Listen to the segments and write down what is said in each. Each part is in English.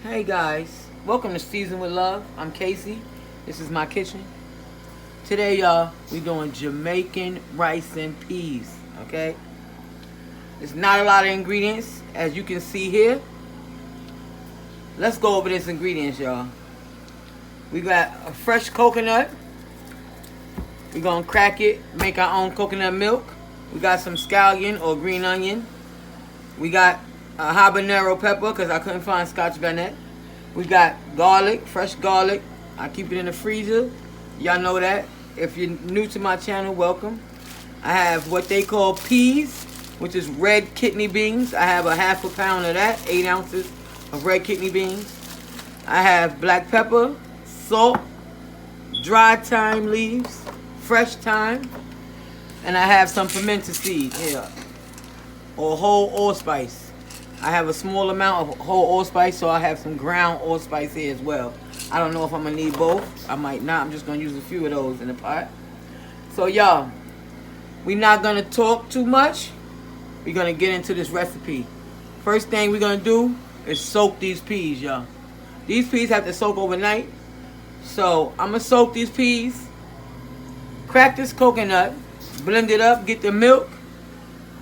Hey guys, welcome to Season with Love. I'm Casey. This is my kitchen. Today, y'all, we doing Jamaican rice and peas. Okay, it's not a lot of ingredients, as you can see here. Let's go over this ingredients, y'all. We got a fresh coconut. We're gonna crack it, make our own coconut milk. We got some scallion or green onion. We got a habanero pepper because I couldn't find Scotch bonnet. We got garlic, fresh garlic. I keep it in the freezer. Y'all know that. If you're new to my channel, welcome. I have what they call peas, which is red kidney beans. I have a half a pound of that, 8 ounces of red kidney beans. I have black pepper, salt, dry thyme leaves, fresh thyme, and I have some pimento seed here, or whole allspice. I have a small amount of whole allspice, so I have some ground allspice here as well. I don't know if I'm gonna need both. I might not. I'm just gonna use a few of those in the pot. So y'all, we're not gonna talk too much. We're gonna get into this recipe. First thing we're gonna do is soak these peas, y'all. These peas have to soak overnight. So I'm gonna soak these peas, crack this coconut, blend it up, get the milk,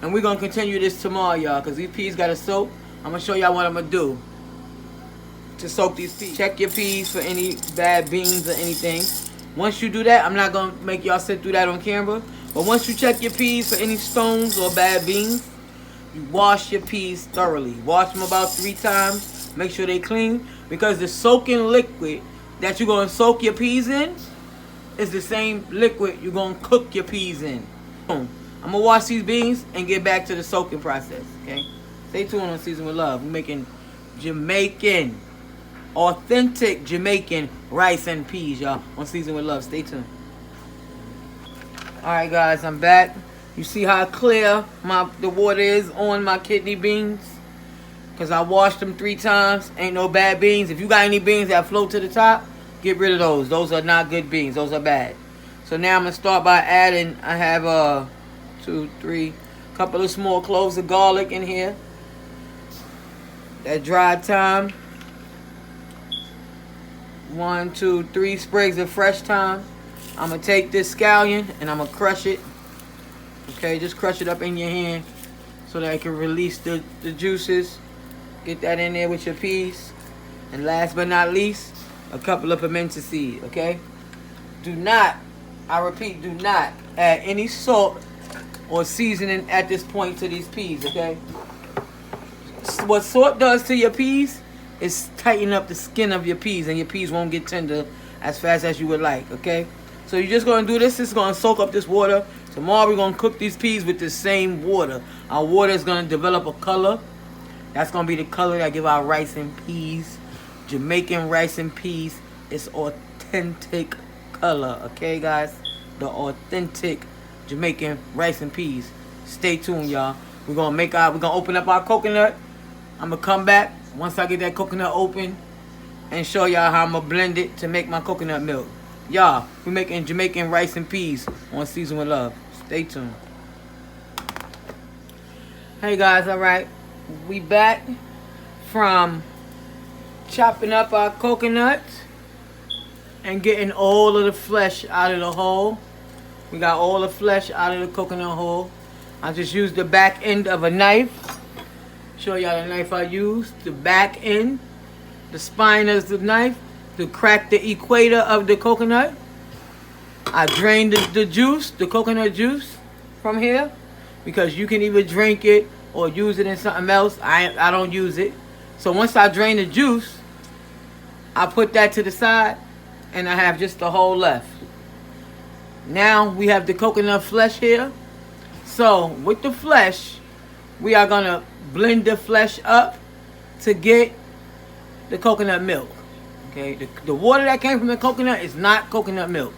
and we're going to continue this tomorrow, y'all, because these peas got to soak. I'm going to show y'all what I'm going to do to soak these peas. Check your peas for any bad beans or anything. Once you do that, I'm not going to make y'all sit through that on camera, but once you check your peas for any stones or bad beans, you wash your peas thoroughly. Wash them about 3 times. Make sure they clean, because the soaking liquid that you're going to soak your peas in is the same liquid you're going to cook your peas in. Boom. I'm going to wash these beans and get back to the soaking process, okay? Stay tuned on Season with Love. We're making Jamaican, authentic Jamaican rice and peas, y'all, on Season with Love. Stay tuned. Alright, guys, I'm back. You see how clear the water is on my kidney beans? Because I washed them 3 times. Ain't no bad beans. If you got any beans that float to the top, get rid of those. Those are not good beans. Those are bad. So now I'm going to start by adding, I have 2, 3, couple of small cloves of garlic in here. That dried thyme. 1, 2, 3 sprigs of fresh thyme. I'm going to take this scallion and I'm going to crush it. Okay, just crush it up in your hand so that it can release the juices. Get that in there with your peas. And last but not least, a couple of pimento seed, okay? Do not, I repeat, do not add any salt or seasoning at this point to these peas, okay? What salt does to your peas is tighten up the skin of your peas, and your peas won't get tender as fast as you would like, okay? So you're just going to do this. It's going to soak up this water. Tomorrow we're going to cook these peas with the same water. Our water is going to develop a color. That's going to be the color that give our rice and peas. Jamaican rice and peas is authentic color, okay, guys? The authentic Jamaican rice and peas. Stay tuned, y'all. We're gonna open up our coconut. I'm gonna come back once I get that coconut open and show y'all how I'm gonna blend it to make my coconut milk. Y'all, we're making Jamaican rice and peas on Season with Love. Stay tuned. Hey guys, alright. We back from chopping up our coconut and getting all of the flesh out of the hull. We got all the flesh out of the coconut hull. I just used the back end of a knife. Show y'all the knife I used. The back end, the spine of the knife to crack the equator of the coconut. I drained the juice, the coconut juice from here, because you can either drink it or use it in something else. I don't use it. So once I drain the juice, I put that to the side and I have just the whole left. Now we have the coconut flesh here. So with the flesh, we are going to blend the flesh up to get the coconut milk. Okay, the water that came from the coconut is not coconut milk.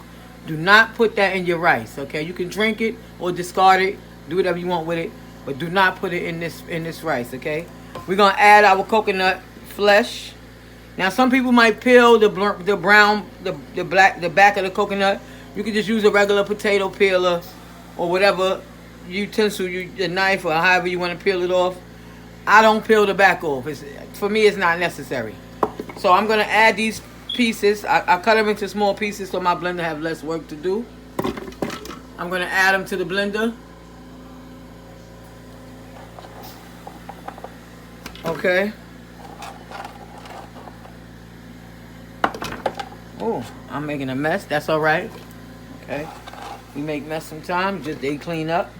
Do not put that in your rice. Okay, you can drink it or discard it. Do whatever you want with it, but do not put it in this rice. Okay, we're going to add our coconut flesh. Now some people might peel the back of the coconut. You can just use a regular potato peeler or whatever utensil, the knife, or however you want to peel it off. I don't peel the back off. For me, it's not necessary. So I'm gonna add these pieces. I cut them into small pieces so my blender have less work to do. I'm gonna add them to the blender. Okay. Oh, I'm making a mess. That's all right. Okay. We make mess sometimes. Just they clean up.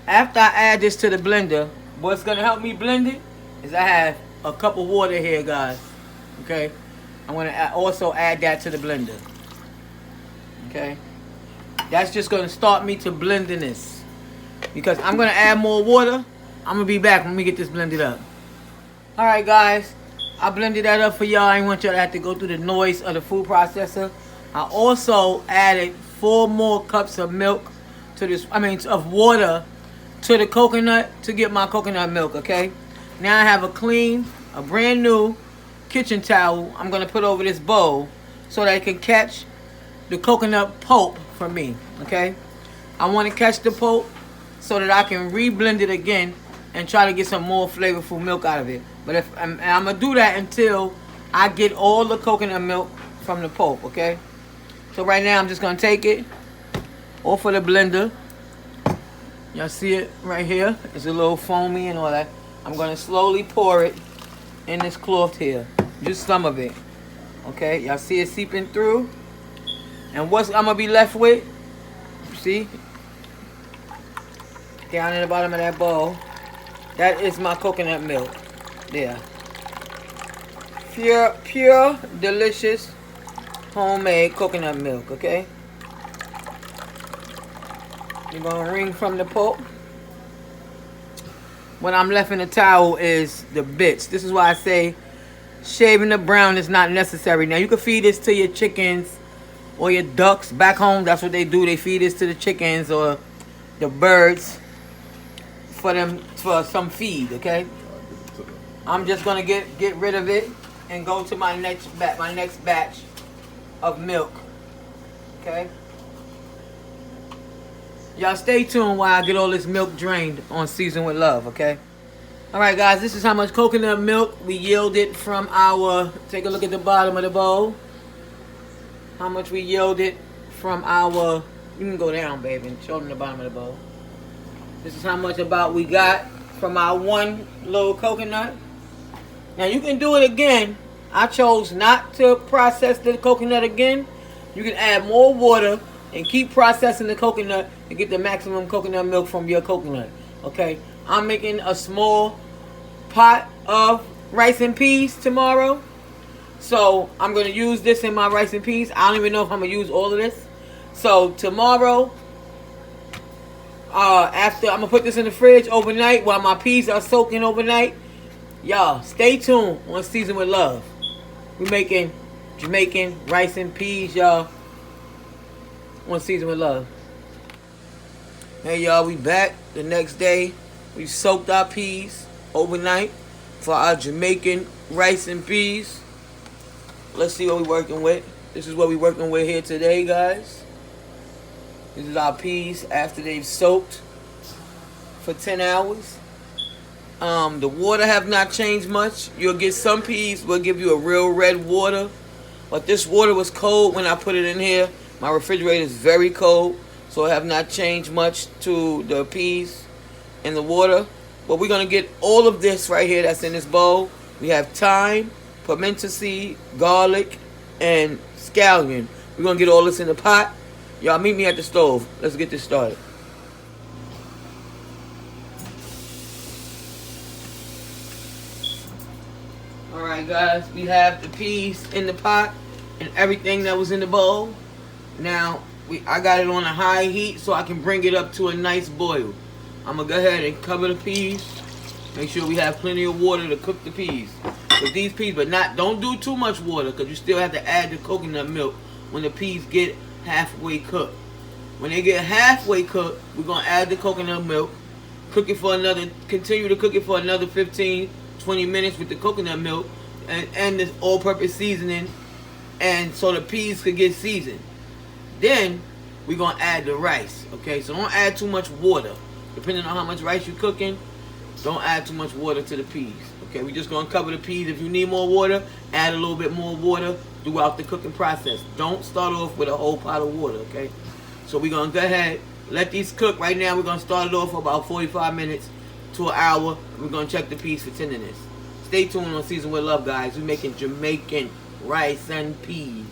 After I add this to the blender, what's gonna help me blend it is I have a cup of water here, guys. Okay. I'm gonna also add that to the blender. Okay. That's just gonna start me to blending this, because I'm gonna add more water. I'm gonna be back when we get this blended up. Alright guys, I blended that up for y'all. I didn't want y'all to have to go through the noise of the food processor. I also added 4 more cups of milk to this, of water to the coconut to get my coconut milk, okay? Now I have a brand new kitchen towel I'm gonna put over this bowl so that it can catch the coconut pulp for me, okay? I want to catch the pulp so that I can re-blend it again and try to get some more flavorful milk out of it. But I'm gonna do that until I get all the coconut milk from the pulp, okay? So right now I'm just gonna take it off of the blender. Y'all see it right here? It's a little foamy and all that. I'm gonna slowly pour it in this cloth here, just some of it, okay? Y'all see it seeping through? And what I'm gonna be left with, see, down in the bottom of that bowl, that is my coconut milk. There. Pure, delicious, homemade coconut milk, okay? You're gonna wring from the pulp. What I'm left in the towel is the bits. This is why I say shaving the brown is not necessary. Now you can feed this to your chickens or your ducks back home. That's what they do. They feed this to the chickens or the birds for some feed, okay? I'm just gonna get rid of it and go to my next batch of milk, okay? Y'all stay tuned while I get all this milk drained on Season with Love, okay? Alright guys, this is how much coconut milk we yielded from our, take a look at the bottom of the bowl. How much we yielded from our, you can go down baby and show them the bottom of the bowl. This is how much about we got from our one little coconut. Now you can do it again. I chose not to process the coconut again. You can add more water and keep processing the coconut to get the maximum coconut milk from your coconut. Okay, I'm making a small pot of rice and peas tomorrow. So I'm going to use this in my rice and peas. I don't even know if I'm going to use all of this. So tomorrow, after, I'm going to put this in the fridge overnight while my peas are soaking overnight. Y'all, stay tuned on Season with Love. We're making Jamaican rice and peas, y'all, on Season with Love. Hey, y'all, we back the next day. We soaked our peas overnight for our Jamaican rice and peas. Let's see what we're working with. This is what we're working with here today, guys. This is our peas after they've soaked for 10 hours. The water have not changed much. You'll get some peas will give you a real red water, but this water was cold when I put it in here. My refrigerator is very cold, so it have not changed much to the peas and the water. But we're gonna get all of this right here that's in this bowl. We have thyme, pimento seed, garlic, and scallion. We're gonna get all this in the pot. Y'all meet me at the stove. Let's get this started. Alright guys, we have the peas in the pot and everything that was in the bowl. Now, I got it on a high heat so I can bring it up to a nice boil. I'm going to go ahead and cover the peas. Make sure we have plenty of water to cook the peas. With these peas, but don't do too much water because you still have to add the coconut milk when the peas get halfway cooked. When they get halfway cooked, we're going to add the coconut milk. Continue to cook it for another 15, 20 minutes with the coconut milk and this all-purpose seasoning, and so the peas could get seasoned. Then we're going to add the rice, okay? So don't add too much water. Depending on how much rice you're cooking, Don't add too much water to the peas. Okay, we're just gonna cover the peas. If you need more water, add a little bit more water throughout the cooking process. Don't start off with a whole pot of water, okay? So we're gonna go ahead, let these cook. Right now we're gonna start it off for about 45 minutes to an hour. We're gonna check the peas for tenderness. Stay tuned on Season with Love, guys. We're making Jamaican rice and peas.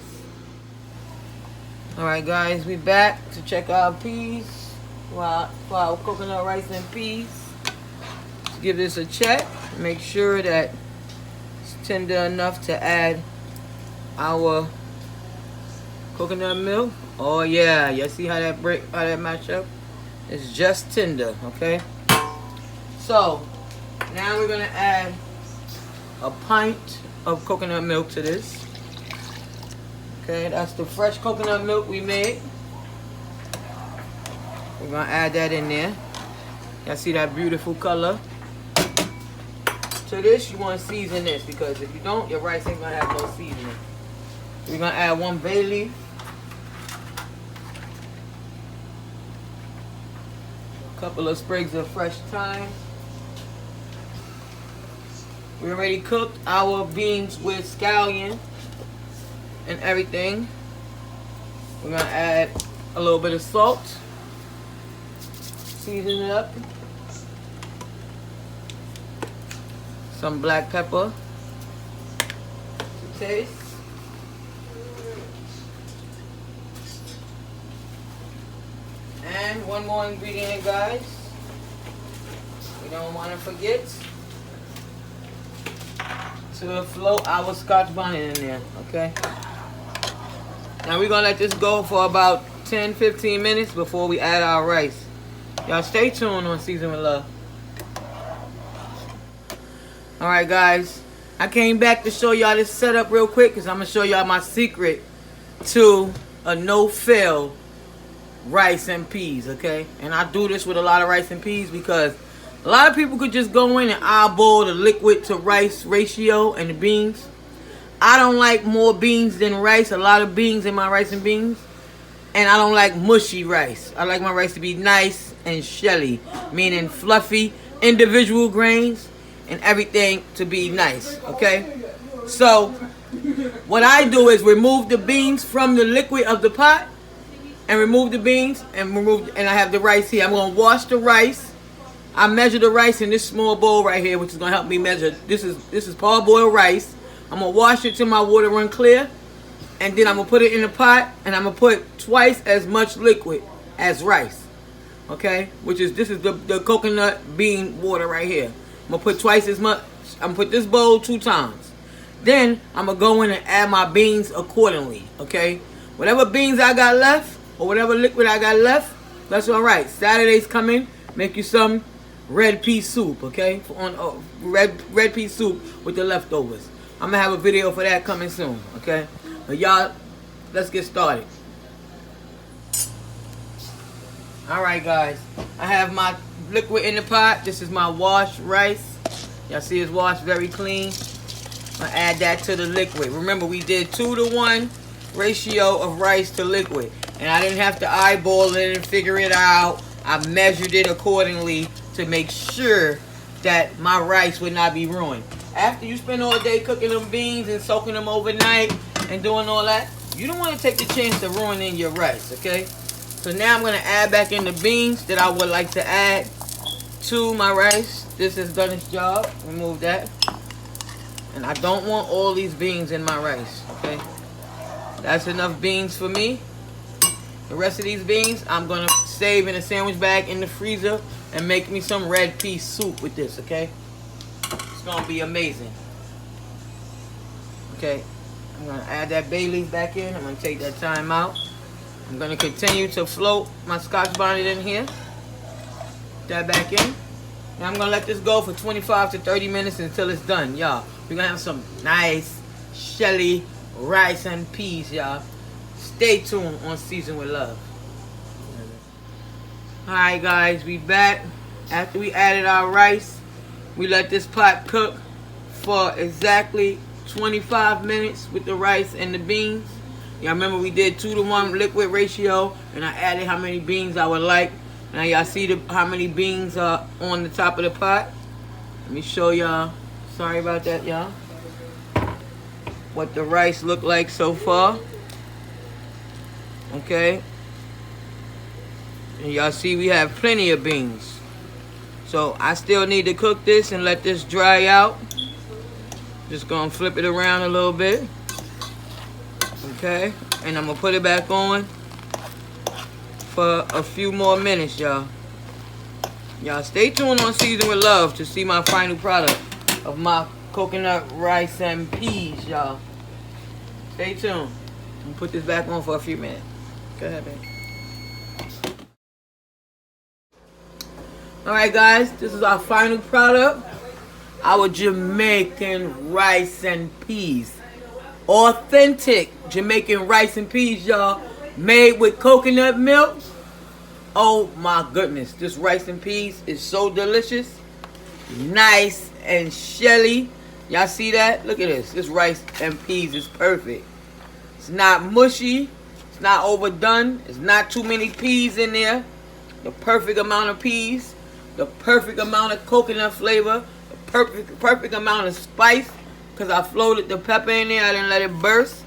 Alright guys, we back to check our peas for our coconut rice and peas. Let's give this a check. Make sure that it's tender enough to add our coconut milk. Oh yeah, you see how that match up? It's just tender, okay? So now we're gonna add a pint of coconut milk to this. Okay, that's the fresh coconut milk we made. We're gonna add that in there. Y'all see that beautiful color? To this, you want to season this, because if you don't, your rice ain't gonna have no seasoning. We're gonna add 1 bay leaf, a couple of sprigs of fresh thyme. We already cooked our beans with scallion and everything. We're gonna add a little bit of salt, season it up, some black pepper to taste, and one more ingredient, guys. We don't want to forget to float our Scotch bonnet in there, okay? Now we're gonna let this go for about 10-15 minutes before we add our rice. Y'all stay tuned on Season with Love. Alright guys, I came back to show y'all this setup real quick, because I'm gonna show y'all my secret to a no-fail rice and peas, okay? And I do this with a lot of rice and peas because a lot of people could just go in and eyeball the liquid to rice ratio and the beans. I don't like more beans than rice, a lot of beans in my rice and beans. And I don't like mushy rice. I like my rice to be nice and shelly, meaning fluffy, individual grains, and everything to be nice, okay? So what I do is remove the beans from the liquid of the pot, and remove the beans, and I have the rice here. I'm gonna wash the rice. I measure the rice in this small bowl right here, which is gonna help me measure. This is parboiled rice. I'm gonna wash it till my water run clear, and then I'm gonna put it in the pot, and I'm gonna put twice as much liquid as rice. Okay, this is the coconut bean water right here. I'm gonna put twice as much. I'm gonna put this bowl 2 times. Then I'm gonna go in and add my beans accordingly. Okay, whatever beans I got left or whatever liquid I got left, that's all right. Saturday's coming. Make you some red pea soup. Okay, red pea soup with the leftovers. I'm gonna have a video for that coming soon. Okay, but y'all, let's get started. All right, guys. I have my liquid in the pot. This is my washed rice. Y'all see it's washed very clean. I'm gonna add that to the liquid. Remember, we did 2-to-1 ratio of rice to liquid, and I didn't have to eyeball it and figure it out. I measured it accordingly to make sure that my rice would not be ruined. After you spend all day cooking them beans and soaking them overnight and doing all that, you don't want to take the chance of ruining your rice, okay? So now I'm going to add back in the beans that I would like to add to my rice. This has done its job. Remove that. And I don't want all these beans in my rice, okay? That's enough beans for me. The rest of these beans, I'm going to save in a sandwich bag in the freezer and make me some red pea soup with this, okay? It's going to be amazing. Okay, I'm going to add that bay leaf back in. I'm going to take that thyme out. I'm going to continue to float my Scotch bonnet in here. That back in. Now I'm going to let this go for 25 to 30 minutes until it's done, y'all. We're going to have some nice, shelly rice and peas, y'all. Stay tuned on Season with Love. Alright, guys, we back. After we added our rice, we let this pot cook for exactly 25 minutes with the rice and the beans. Y'all remember we did 2-to-1 liquid ratio, and I added how many beans I would like. Now y'all see how many beans are on the top of the pot. Let me show y'all. Sorry about that, y'all. What the rice look like so far. Okay. And y'all see we have plenty of beans. So I still need to cook this and let this dry out. Just gonna flip it around a little bit. Okay. And I'm gonna put it back on for a few more minutes, y'all. Y'all stay tuned on Season with Love to see my final product of my coconut rice and peas, y'all. Stay tuned. I'm gonna put this back on for a few minutes. Go ahead, babe. Alright guys, this is our final product. Our Jamaican rice and peas. Authentic Jamaican rice and peas, y'all. Made with coconut milk. Oh my goodness. This rice and peas is so delicious. Nice and shelly. Y'all see that? Look at this. This rice and peas is perfect. It's not mushy. It's not overdone. It's not too many peas in there. The perfect amount of peas. The perfect amount of coconut flavor. The perfect amount of spice. Because I floated the pepper in there. I didn't let it burst.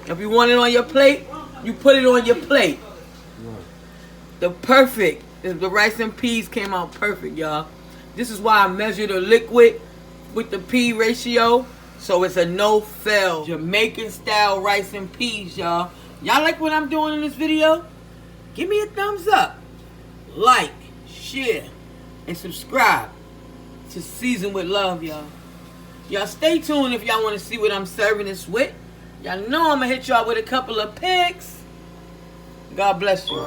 If you want it on your plate, you put it on your plate. The rice and peas came out perfect, y'all. This is why I measure the liquid with the pea ratio. So it's a no-fail Jamaican style rice and peas, y'all. Y'all like what I'm doing in this video? Give me a thumbs up. Like, share, and subscribe to Season with Love, y'all. Y'all stay tuned if y'all want to see what I'm serving this with. Y'all know I'm going to hit y'all with a couple of pics. God bless you.